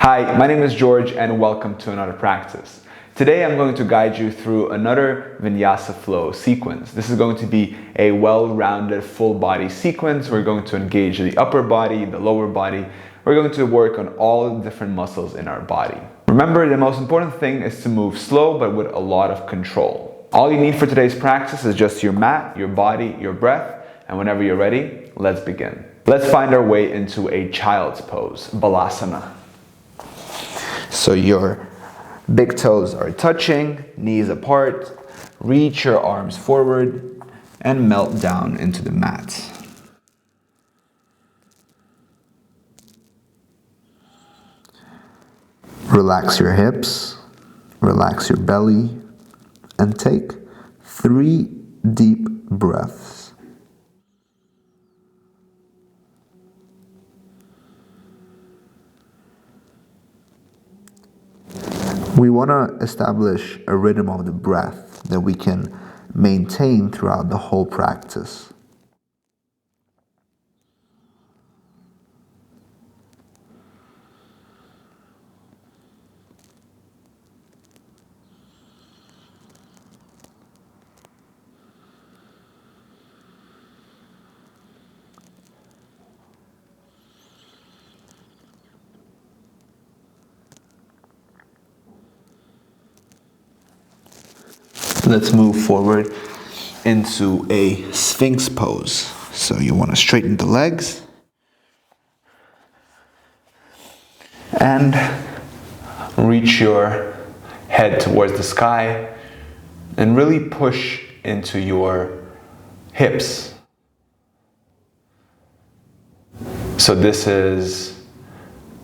Hi, my name is George and welcome to another practice. Today I'm going to guide you through another Vinyasa flow sequence. This is going to be a well-rounded full body sequence. We're going to engage the upper body, the lower body. We're going to work on all the different muscles in our body. Remember, the most important thing is to move slow but with a lot of control. All you need for today's practice is just your mat, your body, your breath, and whenever you're ready, let's begin. Let's find our way into a child's pose, Balasana. So your big toes are touching, knees apart, reach your arms forward and melt down into the mat. Relax your hips, relax your belly, and take 3 deep breaths. We want to establish a rhythm of the breath that we can maintain throughout the whole practice. Let's move forward into a Sphinx pose. So you want to straighten the legs and reach your head towards the sky and really push into your hips. So this is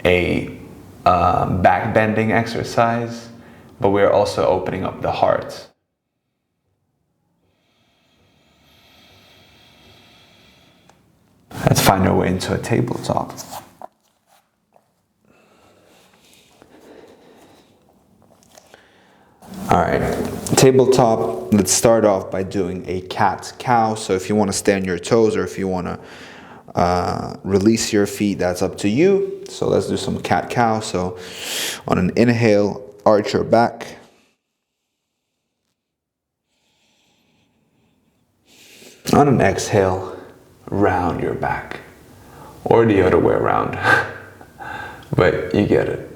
a back bending exercise, but we're also opening up the heart. Let's find our way into a tabletop. Alright, tabletop, let's start off by doing a cat-cow. So if you want to stay on your toes or if you want to release your feet, that's up to you. So let's do some cat-cow. So on an inhale, arch your back. On an exhale, round your back, or the other way around, but you get it.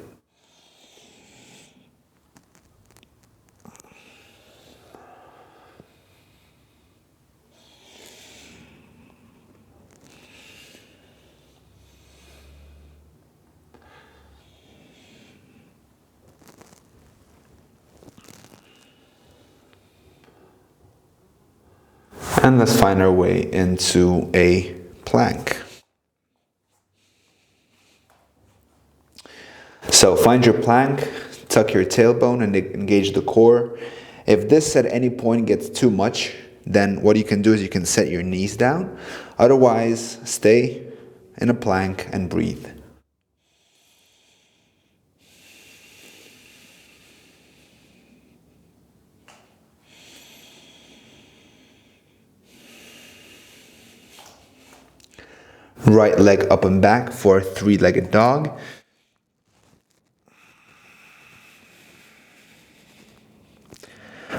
And let's find our way into a plank. So find your plank, tuck your tailbone and engage the core. If this at any point gets too much, then what you can do is you can set your knees down. Otherwise, stay in a plank and breathe. Right leg up and back for 3-legged dog.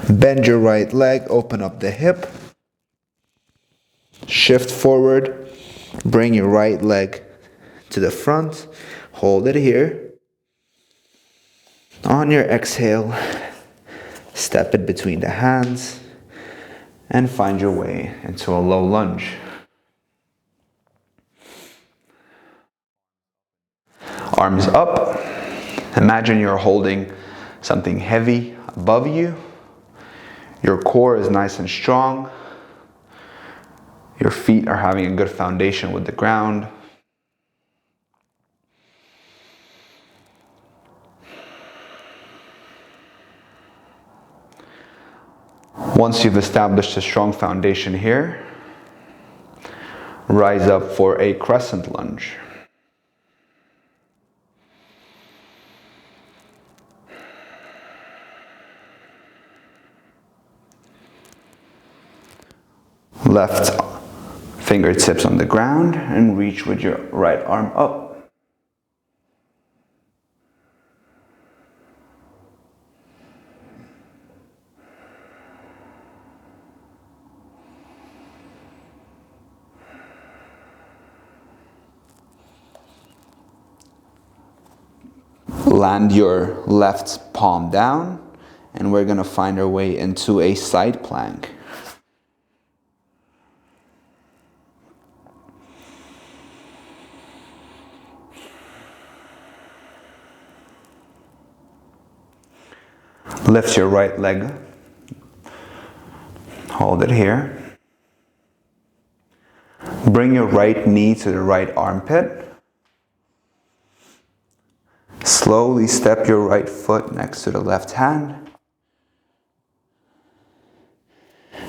Bend your right leg, open up the hip. Shift forward. Bring your right leg to the front. Hold it here. On your exhale, step it between the hands and find your way into a low lunge. Arms up. Imagine you're holding something heavy above you. Your core is nice and strong. Your feet are having a good foundation with the ground. Once you've established a strong foundation here, rise up for a crescent lunge. Left fingertips on the ground and reach with your right arm up. Land your left palm down, and we're gonna find our way into a side plank. Lift your right leg, hold it here. Bring your right knee to the right armpit. Slowly step your right foot next to the left hand.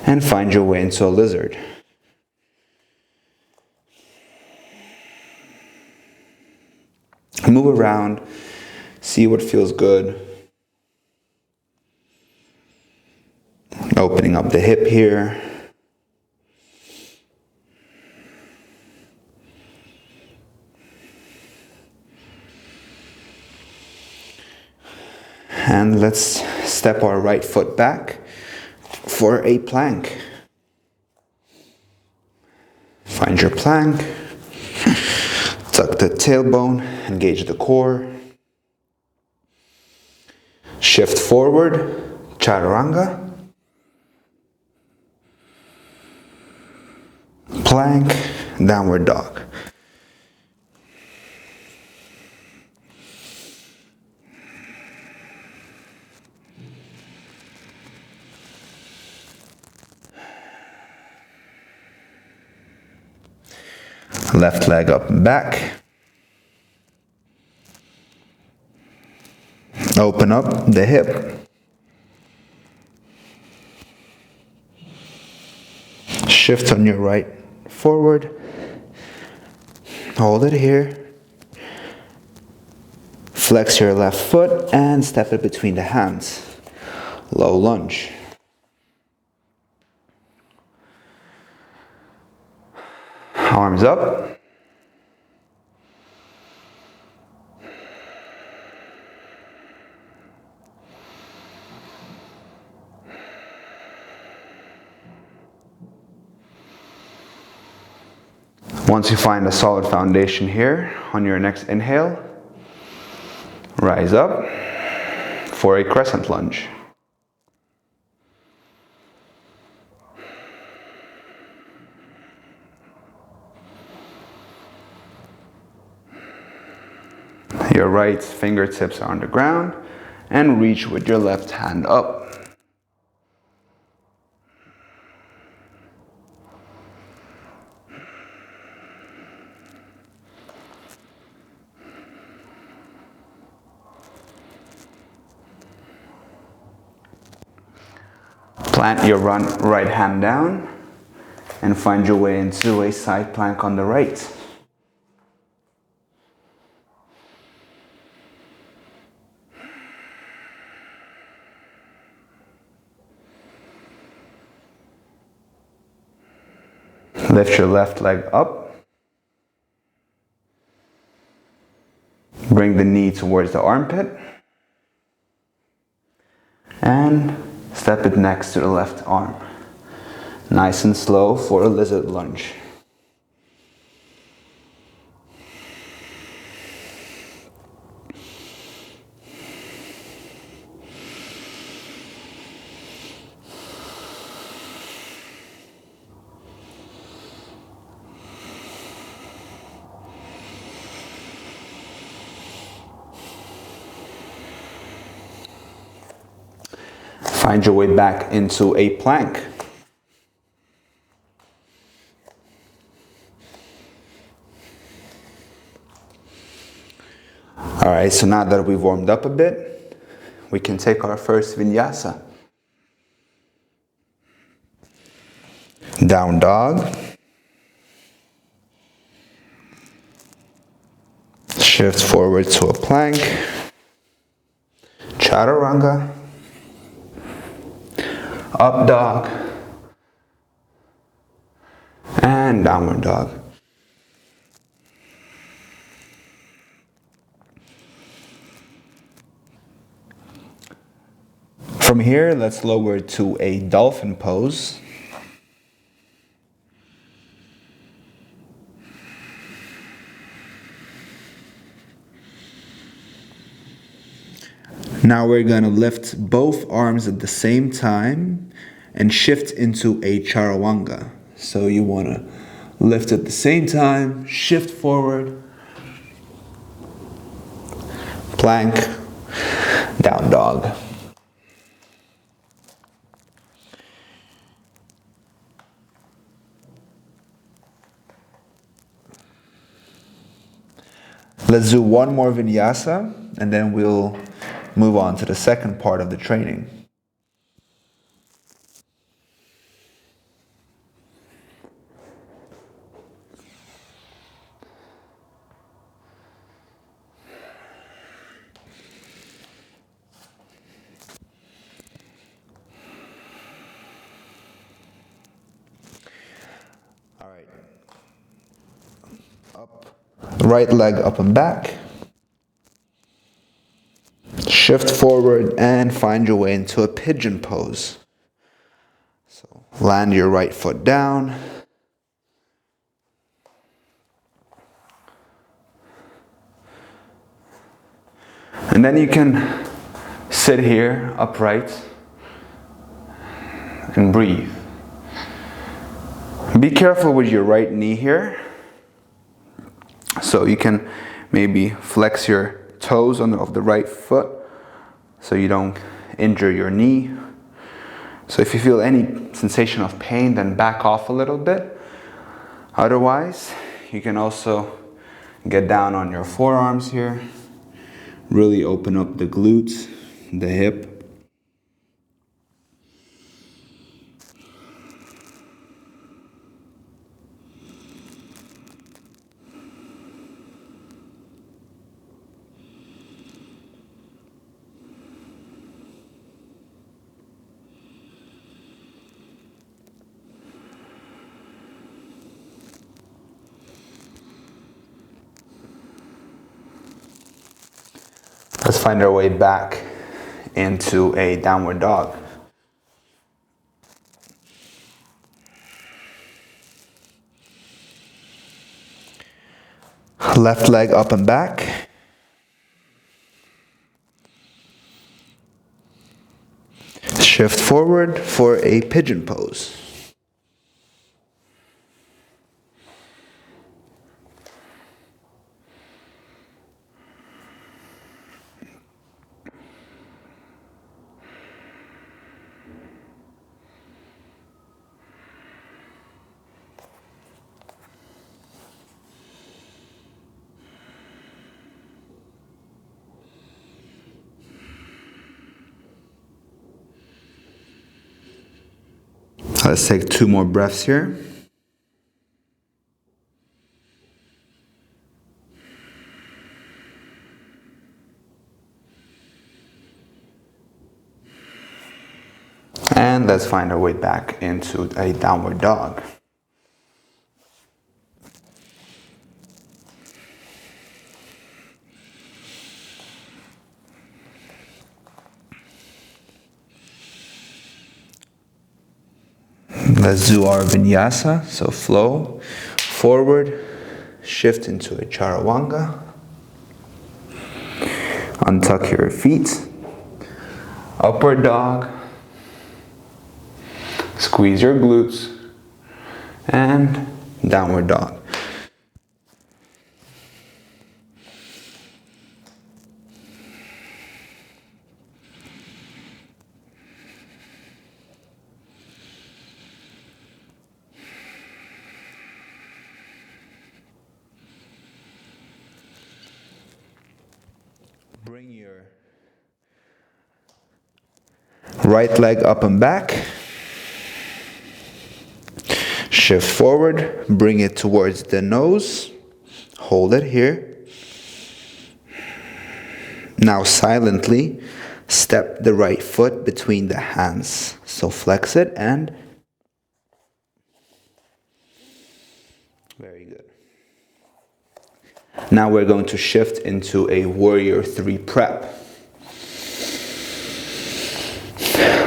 And find your way into a lizard. Move around, see what feels good. Opening up the hip here. And let's step our right foot back for a plank. Find your plank. Tuck the tailbone, engage the core. Shift forward, chaturanga. Plank, downward dog. Left leg up and back. Open up the hip. Shift on your right forward. Hold it here. Flex your left foot and step it between the hands. Low lunge. Arms up. Once you find a solid foundation here, on your next inhale, rise up for a crescent lunge. Your right fingertips are on the ground and reach with your left hand up. Plant your right hand down and find your way into a side plank on the right. Lift your left leg up. Bring the knee towards the armpit. And step it next to the left arm. Nice and slow for a lizard lunge. Find your way back into a plank. All right, so now that we've warmed up a bit, we can take our first vinyasa. Down dog. Shift forward to a plank. Chaturanga. Up dog. And downward dog. From here, let's lower to a dolphin pose. Now we're going to lift both arms at the same time and shift into a chaturanga. So you want to lift at the same time, shift forward, plank, down dog. Let's do one more vinyasa and then we'll move on to the second part of the training. All right. Up. Right leg up and back. Shift forward and find your way into a pigeon pose. So land your right foot down. And then you can sit here upright and breathe. Be careful with your right knee here. So you can maybe flex your toes of the right foot so you don't injure your knee. So if you feel any sensation of pain, then back off a little bit. Otherwise, you can also get down on your forearms here. Really open up the glutes, the hip. Let's find our way back into a downward dog. Left leg up and back. Shift forward for a pigeon pose. Let's take 2 more breaths here. And let's find our way back into a downward dog. Let's do our vinyasa, so flow forward, shift into a chaturanga, untuck your feet, upward dog, squeeze your glutes, and downward dog. Bring your right leg up and back. Shift forward, bring it towards the nose. Hold it here. Now silently step the right foot between the hands. So flex it and very good. Now we're going to shift into a warrior 3 prep.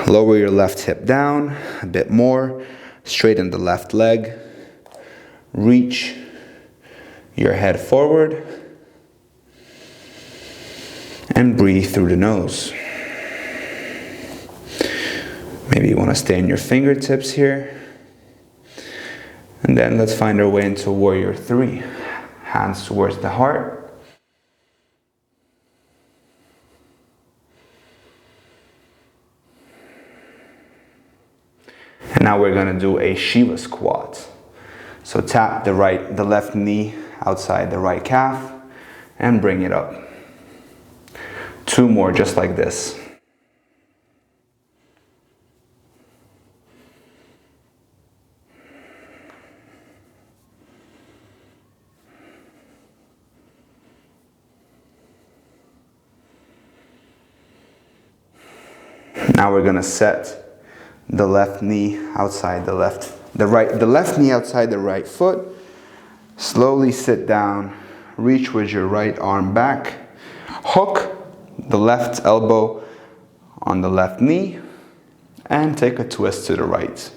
Lower your left hip down a bit more, straighten the left leg, reach your head forward, and breathe through the nose. Maybe you want to stay in your fingertips here. And then let's find our way into warrior 3. Hands towards the heart. And now we're going to do a Shiva squat. So tap the left knee outside the right calf and bring it up. 2 more just like this. Now we're going to set the left knee outside the left knee outside the right foot. Slowly sit down, reach with your right arm back, hook the left elbow on the left knee, and take a twist to the right.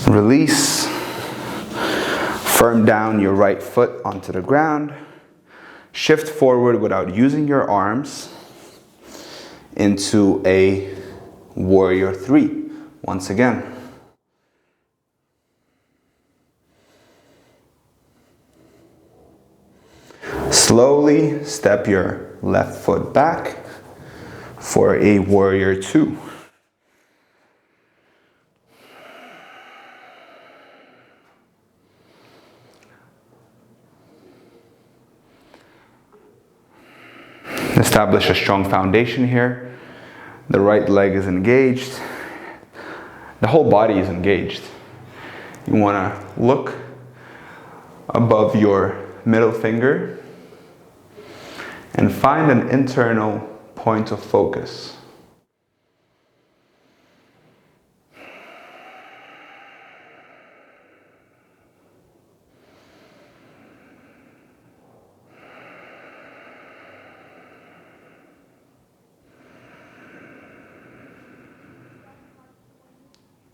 Release. Firm down your right foot onto the ground. Shift forward without using your arms into a warrior 3. Once again. Slowly step your left foot back for a warrior 2. Establish a strong foundation here. The right leg is engaged. The whole body is engaged. You want to look above your middle finger and find an internal point of focus.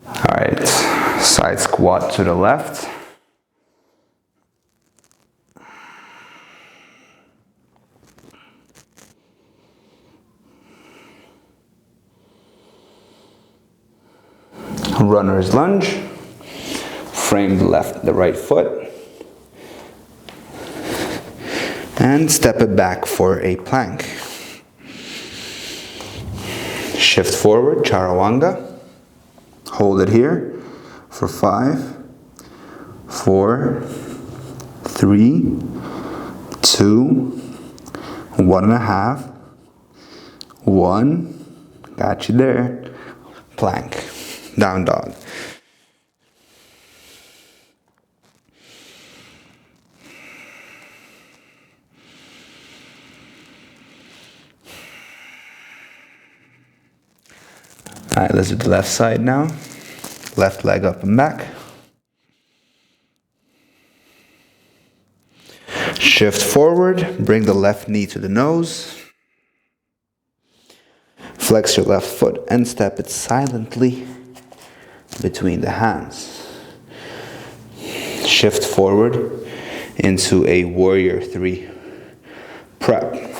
Alright, side squat to the left. Runner's lunge. Frame the right foot. And step it back for a plank. Shift forward, chaturanga. Hold it here for 5, 4, 3, 2, 1.5, 1. Got you there. Plank. Down dog. Alright, let's do the left side now. Left leg up and back. Shift forward, bring the left knee to the nose. Flex your left foot and step it silently between the hands. Shift forward into a warrior 3 prep.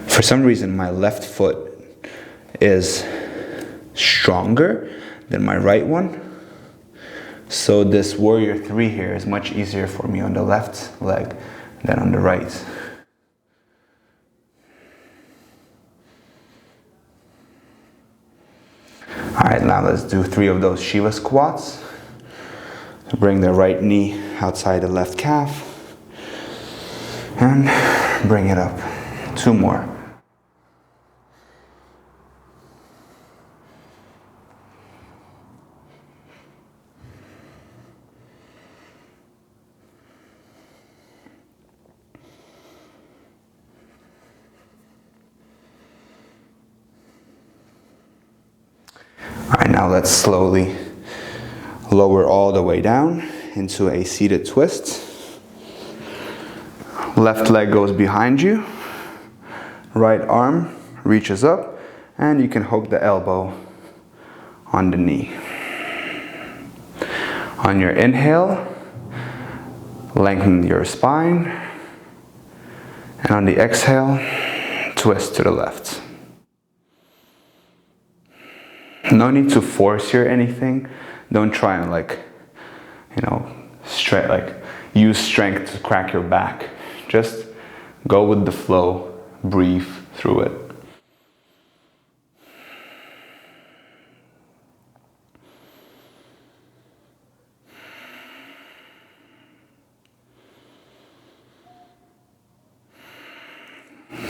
For some reason, my left foot is stronger than my right one. So this warrior 3 here is much easier for me on the left leg than on the right. Alright, now let's do 3 of those Shiva squats. Bring the right knee outside the left calf. And bring it up. 2 more. right, now let's slowly lower all the way down into a seated twist. Left leg goes behind you, right arm reaches up, and you can hook the elbow on the knee. On your inhale, lengthen your spine, and on the exhale, twist to the left. No need to force here anything. Don't try and use strength to crack your back. Just go with the flow, breathe through it.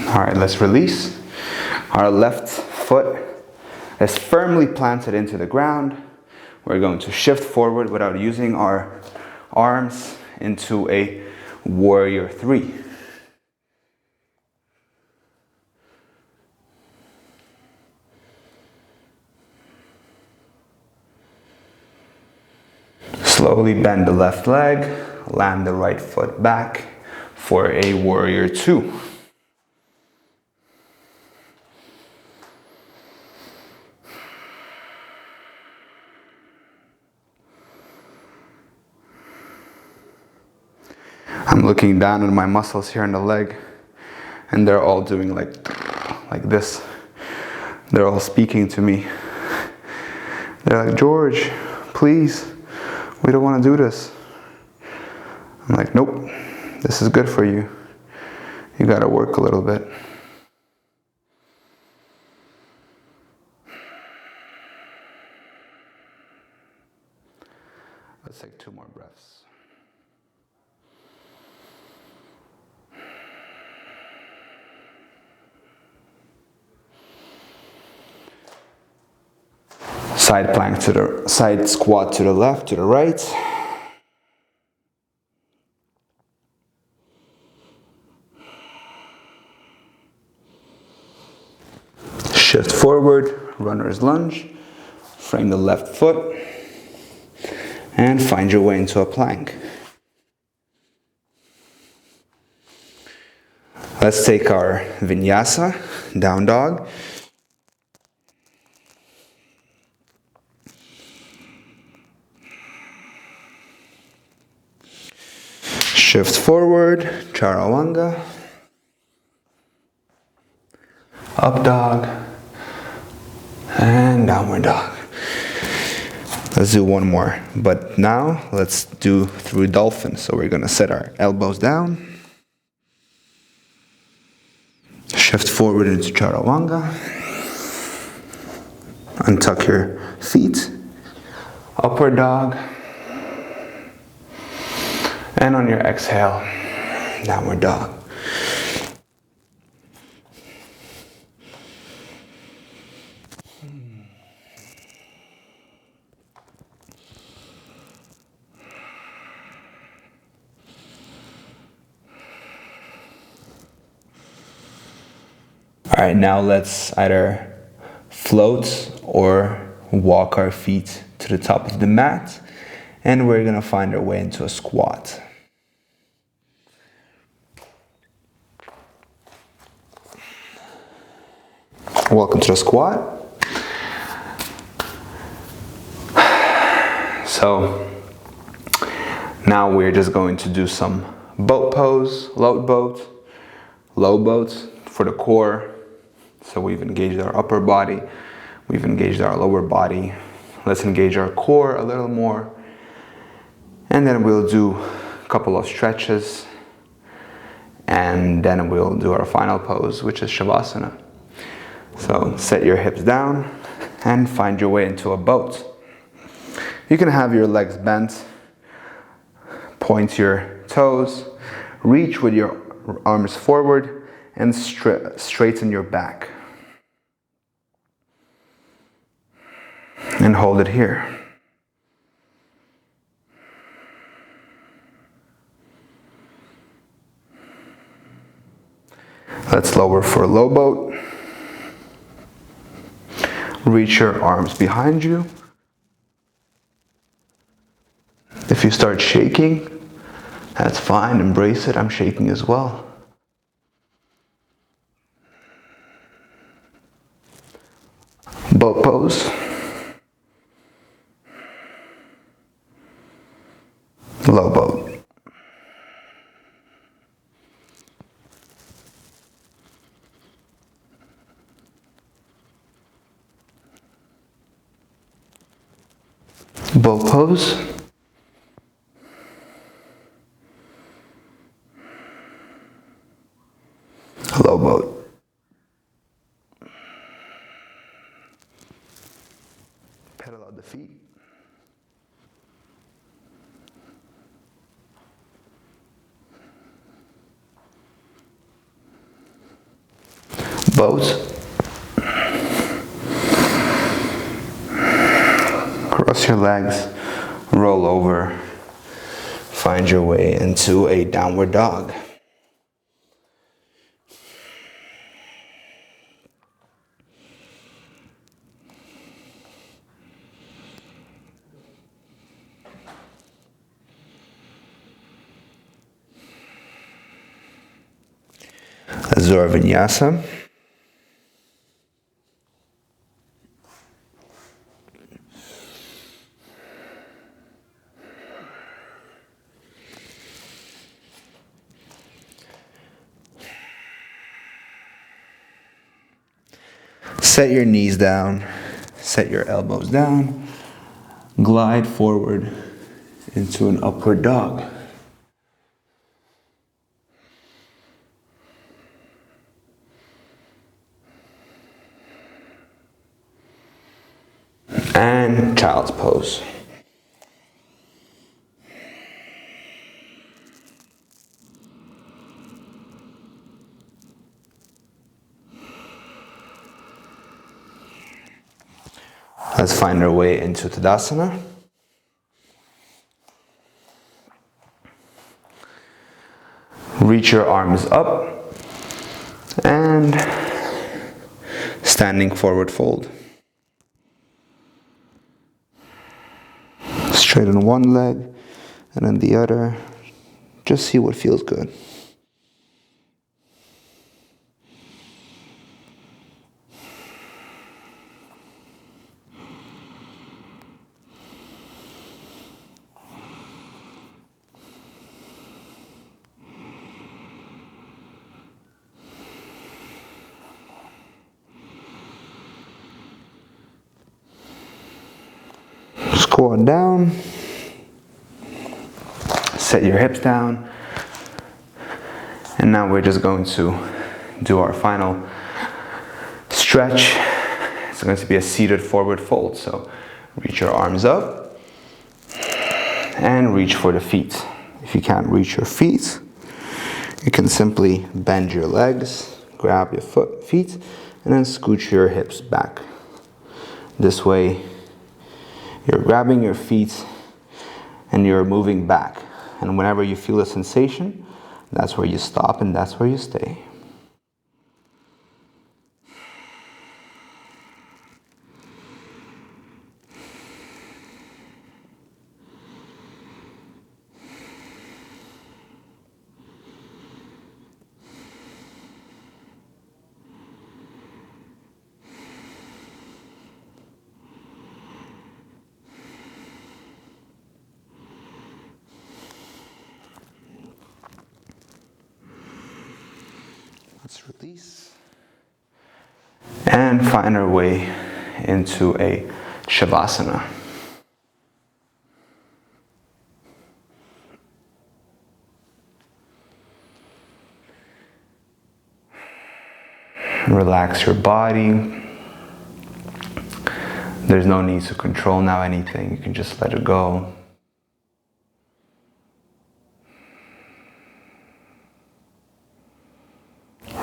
All right, let's release. Our left foot is firmly planted into the ground. We're going to shift forward without using our arms into a warrior 3. Slowly bend the left leg, land the right foot back for a warrior 2. I'm looking down at my muscles here in the leg, and they're all doing like this. They're all speaking to me. They're like, George, please, we don't want to do this. I'm like, nope, this is good for you. You got to work a little bit. Let's take 2 more breaths. Side plank to the side squat to the left, to the right. Shift forward, runner's lunge. Frame the left foot and find your way into a plank. Let's take our Vinyasa, down dog. Shift forward, Chaturanga, up dog, and downward dog. Let's do one more, but now let's do through dolphin. So we're gonna set our elbows down, shift forward into Chaturanga, untuck your feet, upward dog, and on your exhale, downward dog. All right, now let's either float or walk our feet to the top of the mat, and we're gonna find our way into a squat. Welcome to the squat. So now we're just going to do some boat pose, low boat for the core. So we've engaged our upper body, we've engaged our lower body. Let's engage our core a little more. And then we'll do a couple of stretches. And then we'll do our final pose, which is Shavasana. So set your hips down and find your way into a boat. You can have your legs bent, point your toes, reach with your arms forward, and straighten your back. And hold it here. Let's lower for a low boat. Reach your arms behind you. If you start shaking, that's fine, embrace it. I'm shaking as well. Boat pose. Low boat. Boat pose. Low boat. Pedal out the feet. Boat. Cross your legs, roll over, find your way into a downward dog. Azura Vinyasa. Set your knees down, set your elbows down, glide forward into an upward dog. And child's pose. Let's find our way into Tadasana. Reach your arms up and standing forward fold. Straighten one leg and then the other. Just see what feels good. Squat down, set your hips down, and now we're just going to do our final stretch. It's going to be a seated forward fold, so reach your arms up and reach for the feet. If you can't reach your feet, you can simply bend your legs, grab your feet, and then scooch your hips back. This way, you're grabbing your feet and you're moving back. And whenever you feel a sensation, that's where you stop and that's where you stay. Let's release and find our way into a Shavasana. Relax your body. There's no need to control now anything. You can just let it go.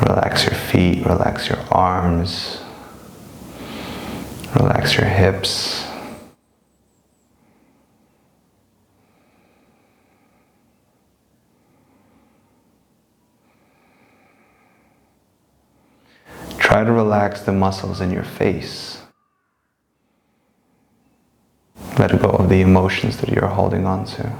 Relax your feet, relax your arms, relax your hips. Try to relax the muscles in your face. Let go of the emotions that you're holding on to.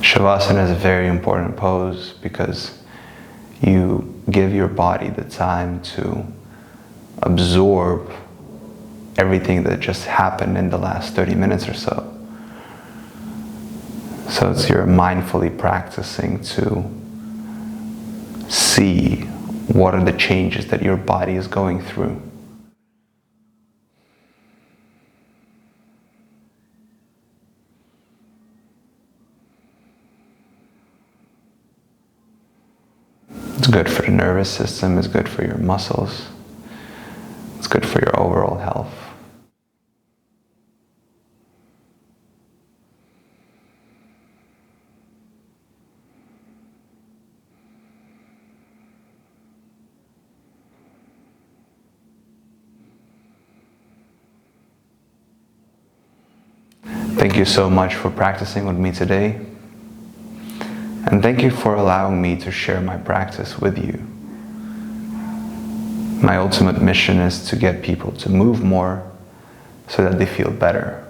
Shavasana is a very important pose because you give your body the time to absorb everything that just happened in the last 30 minutes or so. So it's you're mindfully practicing to see what are the changes that your body is going through. It's good for the nervous system, it's good for your muscles, it's good for your overall health. Thank you so much for practicing with me today. And thank you for allowing me to share my practice with you. My ultimate mission is to get people to move more so that they feel better.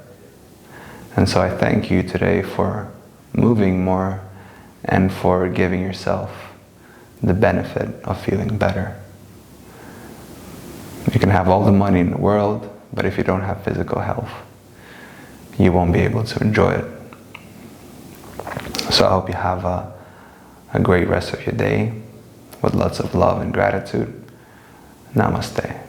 And so I thank you today for moving more and for giving yourself the benefit of feeling better. You can have all the money in the world, but if you don't have physical health, you won't be able to enjoy it. So I hope you have a great rest of your day with lots of love and gratitude. Namaste.